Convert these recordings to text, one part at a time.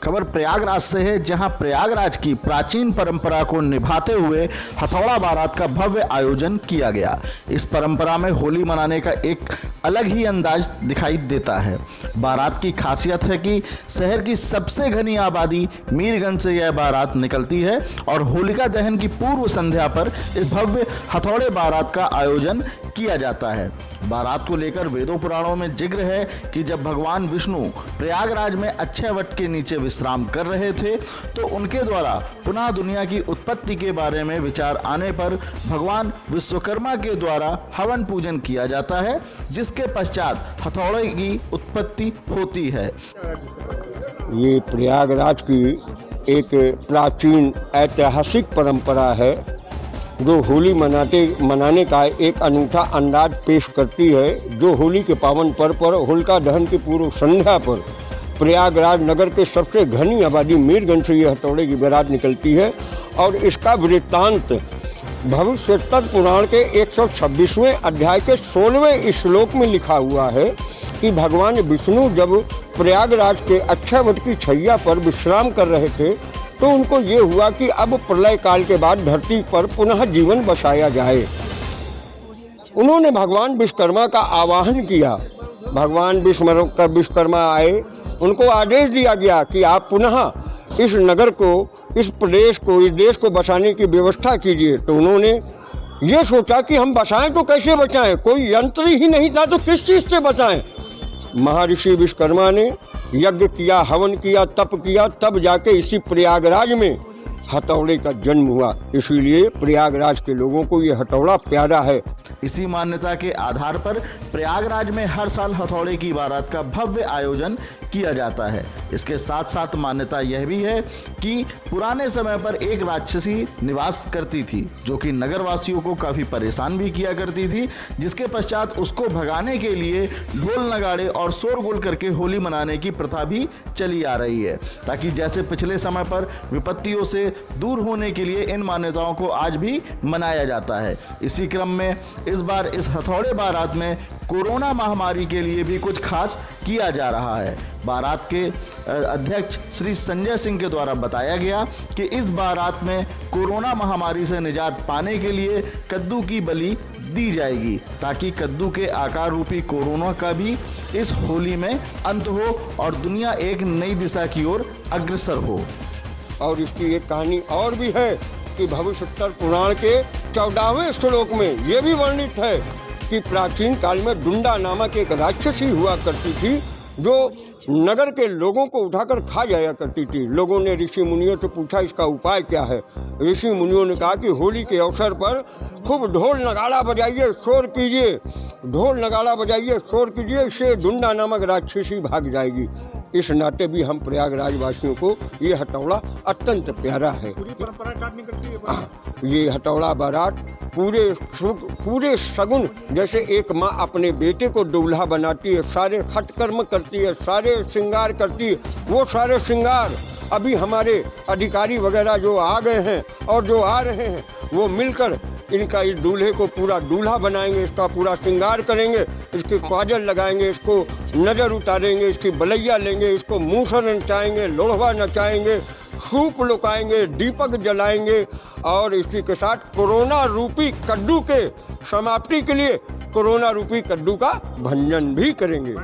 खबर प्रयागराज से है, जहां प्रयागराज की प्राचीन परंपरा को निभाते हुए हथौड़ा बारात का भव्य आयोजन किया गया। इस परंपरा में होली मनाने का एक अलग ही अंदाज दिखाई देता है। बारात की खासियत है कि शहर की सबसे घनी आबादी मीरगंज से यह बारात निकलती है और होलिका दहन की पूर्व संध्या पर इस भव्य हथौड़े बारात का आयोजन किया जाता है। बारात को लेकर वेदों पुराणों में जिक्र है कि जब भगवान विष्णु प्रयागराज में अक्षय वट के नीचे विश्राम कर रहे थे तो उनके द्वारा पुनः दुनिया की उत्पत्ति के बारे में विचार आने पर भगवान विश्वकर्मा के द्वारा हवन पूजन किया जाता है, जिसके पश्चात हथौड़े की उत्पत्ति होती है। ये प्रयागराज की एक प्राचीन ऐतिहासिक परंपरा है जो होली मनाने का एक अनूठा अंदाज पेश करती है। जो होली के पावन पर्व पर होलिका दहन की पूर्व संध्या पर प्रयागराज नगर के सबसे घनी आबादी मीरगंज से ये हथौड़े की बारात निकलती है और इसका वृत्तांत भविष्योत्तर पुराण के 126वें अध्याय के 16वें श्लोक में लिखा हुआ है कि भगवान विष्णु जब प्रयागराज के अक्षयवट की छैया पर विश्राम कर रहे थे तो उनको ये हुआ कि अब प्रलय काल के बाद धरती पर पुनः जीवन बसाया जाए। उन्होंने भगवान विश्वकर्मा का आवाहन किया। भगवान विश्वकर्मा आए, उनको आदेश दिया गया कि आप पुनः इस नगर को, इस प्रदेश को, इस देश को बसाने की व्यवस्था कीजिए। तो उन्होंने ये सोचा कि हम बसाएं तो कैसे बचाएं, कोई यंत्र ही नहीं था तो किस चीज़ से बचाएं। महर्षि विश्वकर्मा ने यज्ञ किया, हवन किया, तप किया, तब जाके इसी प्रयागराज में हथौड़े का जन्म हुआ। इसीलिए प्रयागराज के लोगों को ये हथौड़ा प्यारा है। इसी मान्यता के आधार पर प्रयागराज में हर साल हथौड़े की बारात का भव्य आयोजन किया जाता है। इसके साथ साथ मान्यता यह भी है कि पुराने समय पर एक राक्षसी निवास करती थी जो कि नगरवासियों को काफ़ी परेशान भी किया करती थी, जिसके पश्चात उसको भगाने के लिए ढोल नगाड़े और शोरगुल करके होली मनाने की प्रथा भी चली आ रही है, ताकि जैसे पिछले समय पर विपत्तियों से दूर होने के लिए इन मान्यताओं को आज भी मनाया जाता है। इसी क्रम में इस बार इस हथौड़े बारात में कोरोना महामारी के लिए भी कुछ खास किया जा रहा है। बारात के अध्यक्ष श्री संजय सिंह के द्वारा बताया गया कि इस बारात में कोरोना महामारी से निजात पाने के लिए कद्दू की बलि दी जाएगी, ताकि कद्दू के आकार रूपी कोरोना का भी इस होली में अंत हो और दुनिया एक नई दिशा की ओर अग्रसर हो। और इसकी एक कहानी और भी है कि भविष्योत्तर पुराण के 14वें श्लोक में ये भी वर्णित है कि प्राचीन काल में डुंडा नामक एक राक्षसी हुआ करती थी जो नगर के लोगों को उठाकर खा जाया करती थी। लोगों ने ऋषि मुनियों से पूछा इसका उपाय क्या है। ऋषि मुनियों ने कहा कि होली के अवसर पर खूब ढोल नगाड़ा बजाइए, शोर कीजिए, ढोल नगाड़ा बजाइए, शोर कीजिए, इससे डुंडा नामक राक्षसी भाग जाएगी। इस नाते भी हम प्रयागराज वासियों को ये हथौड़ा अत्यंत प्यारा है। ये हथौड़ा बारात पूरे सगुन, जैसे एक माँ अपने बेटे को दूल्हा बनाती है, सारे खटकर्म करती है, सारे श्रृंगार करती है, वो सारे श्रृंगार अभी हमारे अधिकारी वगैरह जो आ गए हैं और जो आ रहे हैं वो मिलकर इनका इस दूल्हे को पूरा दूल्हा बनाएंगे, इसका पूरा श्रृंगार करेंगे, इसके काजल लगाएंगे, इसको नज़र उतारेंगे, इसकी बलैया लेंगे, इसको मूसर नचाएंगे, लोढ़वा नचाएंगे, सूप लुकाएंगे, दीपक जलाएंगे और इसी के साथ कोरोना रूपी कद्दू के समाप्ति के लिए कोरोना रूपी कद्दू का भंजन भी करेंगे।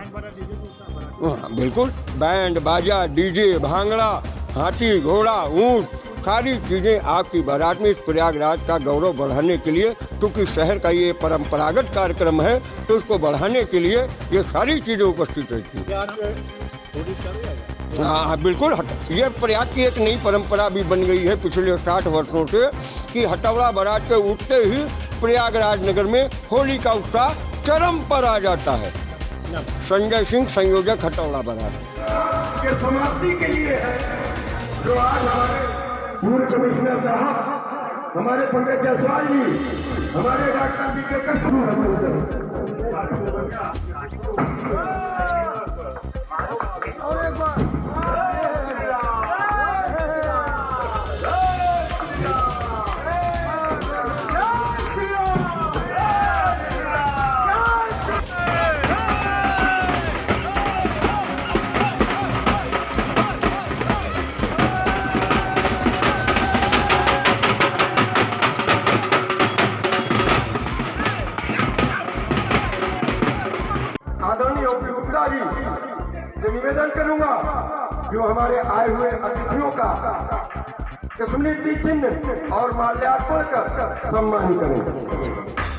बिल्कुल, बैंड बाजा, डीजे, भांगड़ा, हाथी, घोड़ा, ऊँट, सारी चीज़ें आपकी बारात में इस प्रयागराज का गौरव बढ़ाने के लिए, क्योंकि शहर का ये परंपरागत कार्यक्रम है तो उसको बढ़ाने के लिए ये सारी चीज़ें उपस्थित रहती हैं। हाँ बिल्कुल, ये प्रयाग की एक नई परंपरा भी बन गई है पिछले 60 वर्षों से कि हथौड़ा बारात के उठते ही प्रयागराज नगर में होली का उत्साह चरम पर आ जाता है। संजय सिंह, संयोजक, हथौड़ा बारात के समाप्ति के लिए है जो आज हमारे पूर्व कमिश्नर साहब, हमारे पंकज जायसवाल जी, हमारे डॉक्टर बी के आदरणीय ओपी गुप्ता जी से निवेदन करूंगा कि वो हमारे आए हुए अतिथियों का स्मृति चिन्ह और माल्यार्पण कर सम्मान करें।